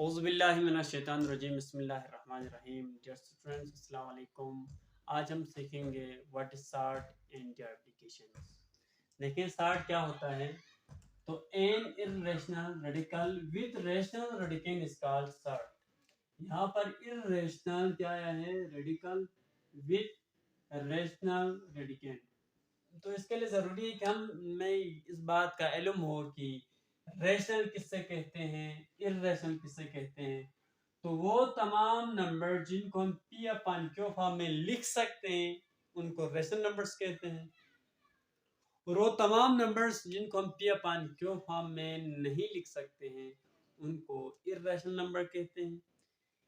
औज़ुबिल्लाहिमिनश्शैतानिर्रजीम बिस्मिल्लाहिर्रहमानिर्रहीम। Dear students, अस्सलाम वालेकुम। आज हम सीखेंगे what is sort in your applications. देखिए सॉर्ट क्या होता है। तो N irrational radical with rational radical is called sort. यहाँ पर इर्रेशनल क्या है, रेडिकल विद रेशनल रेडिकल। तो इसके लिए ज़रूरी है कि हमें इस बात का इल्म हो कि रेशनल किससे कहते हैं, इर्रेशनल किससे कहते हैं। तो वो तमाम नंबर जिनको हम पी अपन क्यू फॉर्म में लिख सकते हैं उनको रेशनल नंबर्स कहते हैं, और वो तमाम नंबर्स जिनको हम पी अपन क्यू फॉर्म में नहीं लिख सकते हैं उनको इर्रेशनल नंबर कहते हैं।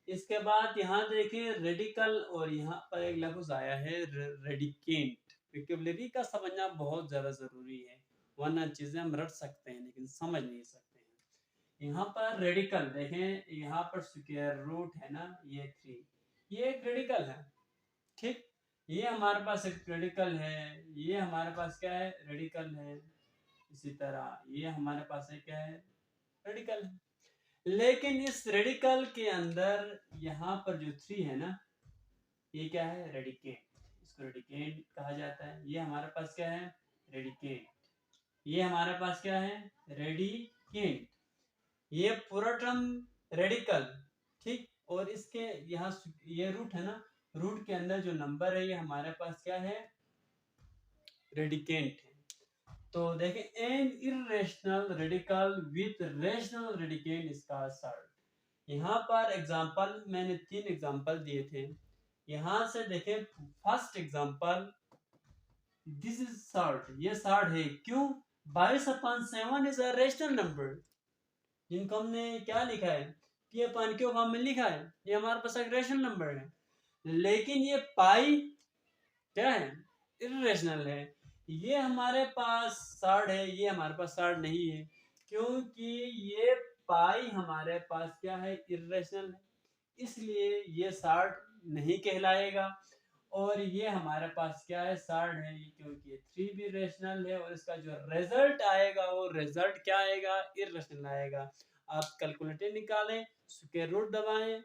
इसके बाद यहाँ देखिए रेडिकल, और यहाँ पर एक लफ्ज आया है रेडिकेंट। वोकैबुलरी का समझना बहुत ज़्यादा ज़रूरी है, वरना चीज़ें हम रट सकते हैं लेकिन समझ नहीं सकते हैं। यहाँ पर रेडिकल देखें, यहाँ पर स्क्वायर रूट है ना, ये 3, ये एक रेडिकल है। ठीक, ये हमारे पास एक रेडिकल है, ये हमारे पास क्या है, रेडिकल है। इसी तरह ये हमारे पास है क्या है, रेडिकल है। लेकिन इस रेडिकल के अंदर यहाँ पर जो 3 है ना, ये क्या है, रेडिकेंट। इसको रेडिकेंट कहा जाता है। ये हमारे पास क्या है, रेडिकेंट। ये हमारे पास क्या है, रेडिकेंट। ये पूरा टर्म रेडिकल। ठीक, और इसके यहाँ ये रूट है ना, रूट के अंदर जो नंबर है ये हमारे पास क्या है, रेडिकेंट है। तो देखें, N irrational radical with rational radicand is called sort. यहाँ पर एग्जांपल मैंने 3 एग्जांपल दिए थे। यहाँ से देखें, first example, this is sort, ये सॉर्ट है। क्यों? 22/7 इज अ रेशनल नंबर, जिनको हमने क्या लिखा है, पी अपन क्यू फॉर्म में लिखा है। ये हमारे पास एक रेशनल नंबर है, लेकिन ये पाई क्या है, इर्रेशनल है। ये हमारे पास सॉर्ट है, ये हमारे पास सॉर्ट नहीं है, क्योंकि ये पाई हमारे पास क्या है, इर्रेशनल है, इसलिए ये सॉर्ट नहीं कहलाएगा। और ये हमारे पास क्या है, सॉर्ट है, क्योंकि ये 3 भी रेशनल है, और इसका जो रिजल्ट आएगा वो रिजल्ट क्या आएगा, इर्रेशनल आएगा। आप कैलकुलेटर निकालें, स्क्वायर रूट दबाएं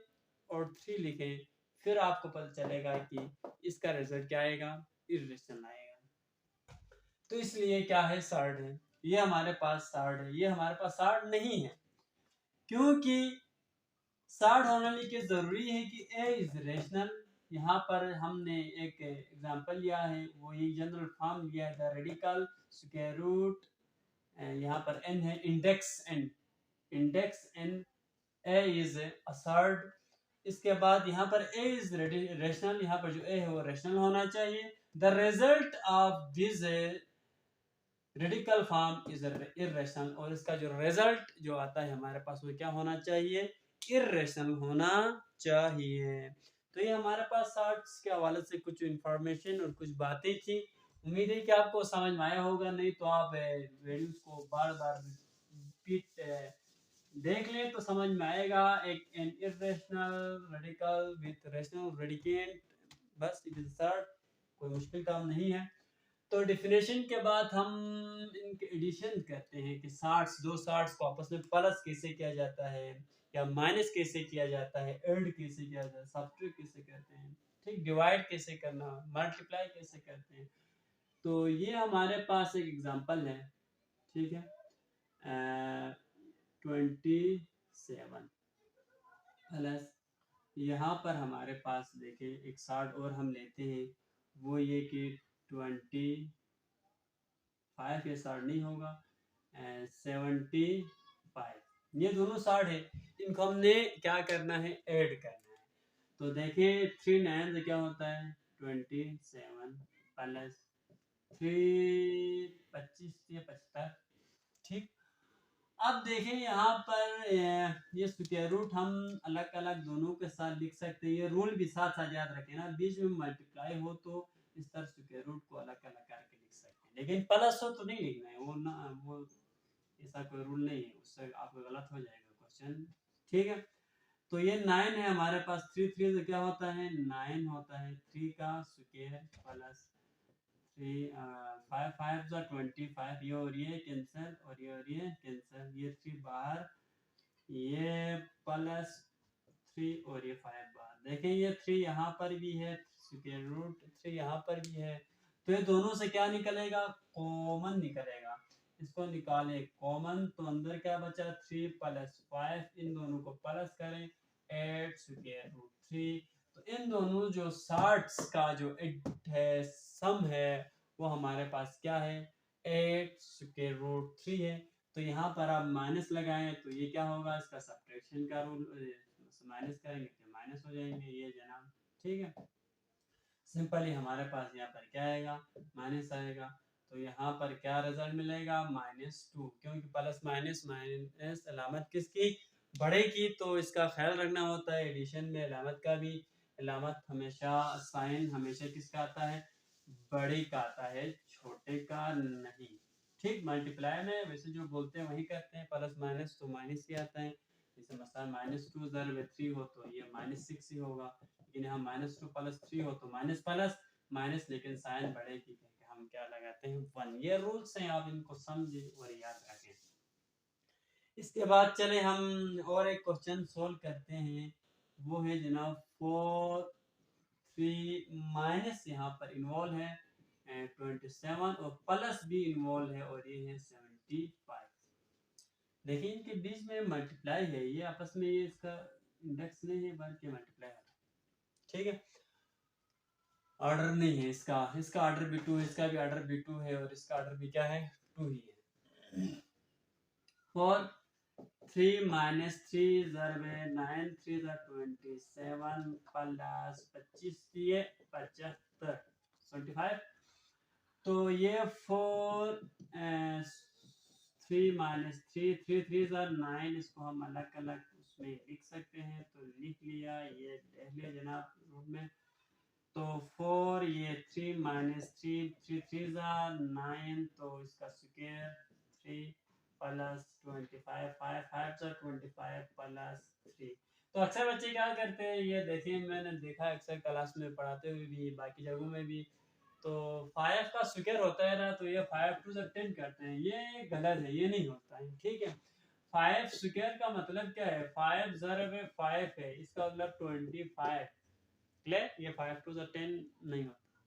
और 3 लिखें, फिर आपको पता चलेगा कि इसका रिजल्ट क्या आएगा, इर्रेशनल आएगा। तो इसलिए क्या है, सॉर्ट है। ये हमारे पास सॉर्ट है, ये हमारे पास सॉर्ट नहीं है, क्योंकि सॉर्ट होने के जरूरी है कि ए इज रेशनल। यहाँ पर हमने एक एग्जांपल लिया है, वो ये जनरल फॉर्म लिया था, रेडिकल स्क्वायर रूट, यहाँ पर n है, index n, A is assert. इसके बाद यहाँ पर ए इज रेशनल, यहाँ पर जो ए है वो रेशनल होना चाहिए। The result of this radical form is irrational, और इसका जो रिजल्ट जो आता है हमारे पास वो क्या होना चाहिए, इर्रेशनल होना चाहिए। तो ये हमारे पास सॉर्ट्स के हवाले से कुछ इंफॉर्मेशन और कुछ बातें थी। उम्मीद है कि आपको समझ में आया होगा, नहीं तो आप वीडियोस को बार बार रिपीट देख लें तो समझ में आएगा। एक N irrational radical with rational radicand, बस इट इज सॉर्ट, कोई मुश्किल काम नहीं है। तो डिफिनेशन के बाद हम इनके एडिशन करते हैं कि सार्ट्स, दो सार्ट्स को आपस में प्लस कैसे किया जाता है, या माइनस कैसे किया जाता है, ऐड कैसे किया जाता है, सब्ट्रैक्ट कैसे करते हैं, ठीक, डिवाइड कैसे करना, मल्टीप्लाई कैसे करते हैं। तो ये हमारे पास एक एग्जांपल है, ठीक है, 27 प्लस, यहाँ पर हमारे पास देखिए एक सार्ट और हम लेते हैं, वो ये कि 25, ये सार्ट नहीं होगा, 75, ये दोनों सार्ट है, इनको हमने क्या करना है, ऐड करना है। तो देखिए 3 9 से क्या होता है, 27 प्लस 3 25 75। ठीक, अब देखें यहाँ पर ये स्क्वायर रूट हम अलग अलग दोनों के साथ लिख सकते हैं। ये रूल भी साथ साथ याद रखें ना, बीच में मल्टीप्लाई हो तो इस तरह स्क्वायर रूट को अलग अलग करके लिख सकते हैं, लेकिन प्लस हो तो नहीं लिखना है, वो ना, वो ऐसा कोई रूल नहीं है, उससे आपको गलत हो जाएगा क्वेश्चन। ठीक है, तो ये 9 है हमारे पास, 3 3 से क्या होता है, 9 होता है, 3 का स्क्वायर प्लस 3 5 5 25, ये और ये कैंसिल, और ये कैंसिल, ये 3 बाहर, ये प्लस 3 और ये 5 बार। देखें ये 3 यहाँ पर भी है, स्क्वायर रूट 3 यहाँ पर भी है, तो ये दोनों से क्या निकलेगा, कॉमन निकलेगा। इसको निकालें कॉमन, तो अंदर क्या बचा 3 प्लस 5, इन दोनों को प्लस करें 8 स्क्वायर रूट 3। तो इन दोनों जो 60 का जो है सम है वो हमारे पास क्या है 8 स्क्वायर रूट 3 है। तो यहाँ पर आप माइनस लगाएं तो ये क्या होगा, इसका सब्ट्रैक्शन का रूल, माइनस करेंगे तो माइनस हो जाएंगे ये जनाब। ठीक है, सिंपली हमारे पास यहाँ पर क्या आएगा, माइनस आएगा। तो यहाँ पर क्या रिजल्ट मिलेगा, -2, क्योंकि प्लस माइनस माइनस अलामत किसकी, बड़े की, तो इसका ख्याल रखना होता है एडिशन में अलामत का भी। अलामत हमेशा, साइन हमेशा किसका आता है, बड़े का आता है, छोटे का नहीं। ठीक, मल्टीप्लाई में वैसे जो बोलते हैं वही करते हैं, प्लस माइनस तो माइनस ही आता है। जैसे मसलन -2 ज़रब 3 हो तो ये -6 ही होगा, लेकिन यहाँ -2 प्लस 3 हो तो माइनस प्लस माइनस, लेकिन साइन बड़े की करके हम क्या लगाते हैं 1। ये रूल्स हैं, आप इनको समझे और याद रखें। इसके बाद चले हम और एक क्वेश्चन सोल्व करते हैं, वो है जनाब 4 3 माइनस यहाँ पर इन्वॉल्व है 27 और प्लस भी इन्वॉल्व है और ये है 75। देखिए इनके बीच में मल्टीप्लाई है, ये आपस में ये इसका इंडेक्स नहीं है बल्कि मल्टीप्लाई है। ठीक है, ऑर्डर नहीं है इसका, इसका ऑर्डर भी 2 है, इसका भी ऑर्डर भी 2 है और इसका ऑर्डर भी क्या है 2 ही है। 4 3 माइनस 3 ज़रब 9 3 27 प्लस 25 दिए 75 25। तो ये 4 3 माइनस 3 3 3 9, इसको हम अलग अलग उसमें लिख सकते हैं, तो लिख लिया, ये लिख लिया जनाब रूट में। तो 4 ये 3 माइनस 3 3 3 9, तो इसका स्क्वायर 3 प्लस 25 5 5 25 प्लस 3। तो अक्सर बच्चे क्या करते हैं, ये देखिए मैंने देखा अक्सर क्लास में पढ़ाते हुए भी बाकी जगहों में भी, तो 5 का स्क्वायर होता है ना, तो ये 5 2 10 करते हैं, ये गलत है, ये नहीं होता है। ठीक है, 5 स्क्वायर का मतलब क्या है, 5 ज़रब 5 है, इसका मतलब 25। क्लियर, ये 5 2 10 नहीं होता।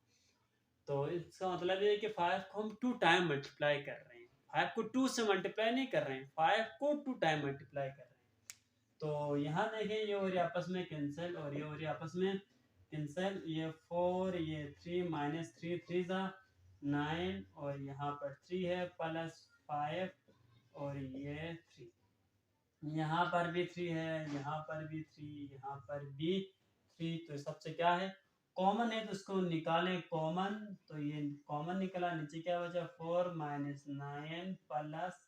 तो इसका मतलब ये है कि 5 को हम 2 टाइम मल्टीप्लाई कर रहे हैं, 5 को 2 से मल्टीप्लाई नहीं कर रहे हैं, 5 को 2 टाइम मल्टीप्लाई कर रहे हैं। तो यहाँ देखें ये हो रही आपस में कैंसिल और ये हो रही आपस में कैंसिल, ये 4 ये 3 माइनस 3 3 ज़ा 9 और यहाँ पर 3 है प्लस 5 और ये 3, यहाँ पर भी 3 है, यहाँ पर भी 3, यहाँ पर भी 3, तो सबसे क्या है कॉमन है, तो इसको निकालें कॉमन, तो ये कॉमन निकला, नीचे क्या बचा 4 माइनस 9 प्लस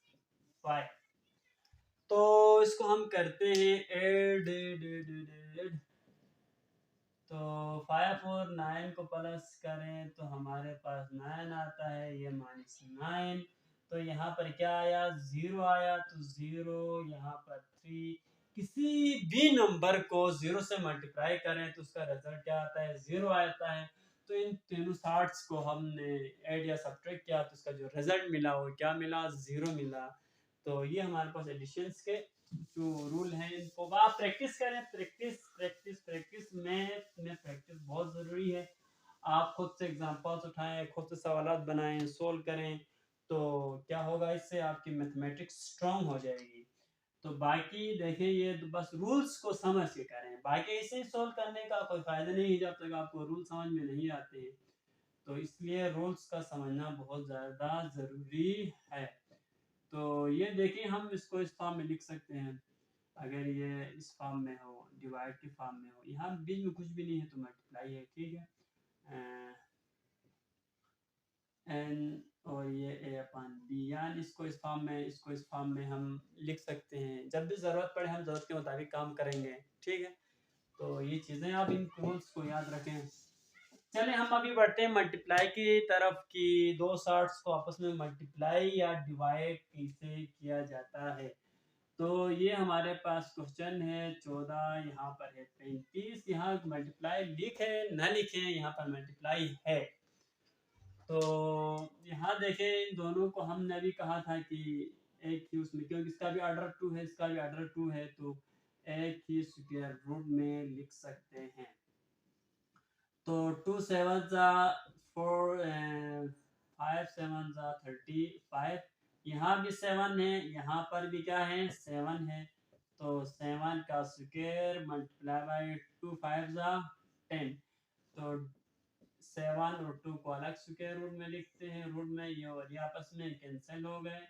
5। तो इसको हम करते हैं add add add add add, तो 5 और 9 को प्लस करें तो हमारे पास 9 आता है, ये -9, तो यहाँ पर क्या आया 0 आया, तो 0 यहाँ पर 3। किसी भी नंबर को 0 से मल्टीप्लाई करें तो उसका रिजल्ट क्या आता है 0 आता है। तो इन तीनों शार्ट्स को हमने ऐड या सब्ट्रैक्ट किया तो इसका जो रिजल्ट मिला वो क्या मिला 0 मिला। तो ये हमारे पास एडिशंस के जो रूल हैं इनको आप प्रैक्टिस करें, प्रैक्टिस प्रैक्टिस प्रैक्टिस में प्रैक्टिस बहुत ज़रूरी है। आप खुद से एग्जांपल्स उठाएं, खुद से सवालात बनाएं, सोल्व करें, तो क्या होगा इससे आपकी मैथमेटिक्स स्ट्रांग हो जाएगी। तो बाकी देखिए ये तो बस रूल्स को समझ के करें, बाकी इसे सोल्व करने का कोई फ़ायदा नहीं है जब तक आपको रूल समझ में नहीं आते हैं। तो इसलिए रूल्स का समझना बहुत ज़्यादा ज़रूरी है। तो ये देखिए हम इसको इस फॉर्म में लिख सकते हैं, अगर ये इस फॉर्म में हो, डिवाइड के फॉर्म में हो, यहाँ बीच में कुछ भी नहीं है तो मल्टीप्लाई है। ठीक है, एन और ये ए अपन बी, यानी इसको इस फॉर्म में, इसको इस फॉर्म में हम लिख सकते हैं। जब भी ज़रूरत पड़े हम ज़रूरत के मुताबिक काम करेंगे। ठीक है, तो ये चीज़ें आप इन रूल्स को याद रखें। चले हम अभी बढ़ते हैं मल्टीप्लाई की तरफ कि दो शार्ट्स को आपस में मल्टीप्लाई या डिवाइड कैसे किया जाता है। तो ये हमारे पास क्वेश्चन है 14, यहाँ पर है 35, यहाँ मल्टीप्लाई लिखे न लिखे यहाँ पर मल्टीप्लाई है। तो यहाँ देखें इन दोनों को हमने अभी कहा था कि एक ही उसमें, क्योंकि इसका भी ऑर्डर 2 है, इसका भी ऑर्डर 2 है, तो एक ही स्क्वायर रूट में लिख सकते हैं। तो 2 7 जा 4 5 7 जा 35, यहाँ भी 7 है, यहाँ पर भी क्या है 7 है, तो 7 का स्क्वायर मल्टीप्लाई बाय 2 5 जा 10, तो 7 और 2 को अलग स्क्वायर रूट में लिखते हैं, रूट में ये और ये आपस में कैंसिल हो गए,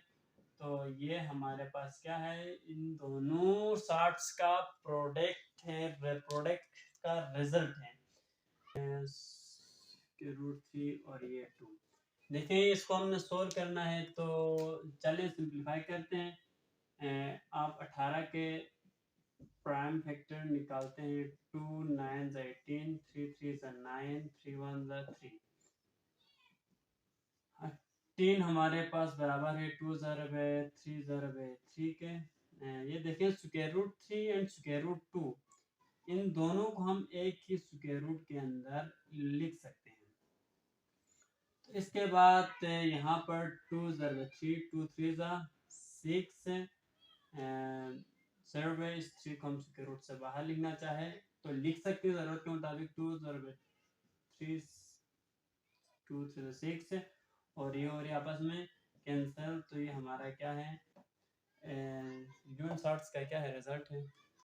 तो ये हमारे पास क्या है, इन दोनों शार्ट्स का प्रोडक्ट है, प्रोडक्ट का रिजल्ट है √3 और ये 2। देखिए इसको हमने सोल्व करना है, तो चलिए सिंप्लीफाई करते हैं। आप 18 के प्राइम फैक्टर निकालते हैं, 2 9 18, 3 3 9, 3 1 3, 3 हमारे पास बराबर है 2 3 के। ये देखें square root 3 and square root 2, इन दोनों को हम एक ही स्क्वायर रूट के अंदर लिख सकते हैं। तो इसके बाद यहाँ पर 2 3, 2 3 6, 3 को हम स्क्वायर रूट से बाहर लिखना चाहे तो लिख सकते हैं जरूरत के मुताबिक, 2 3 2 3 6, और ये आपस में कैंसिल, तो ये हमारा क्या है यूनिट शॉर्ट्स का क्या है रिजल्ट है।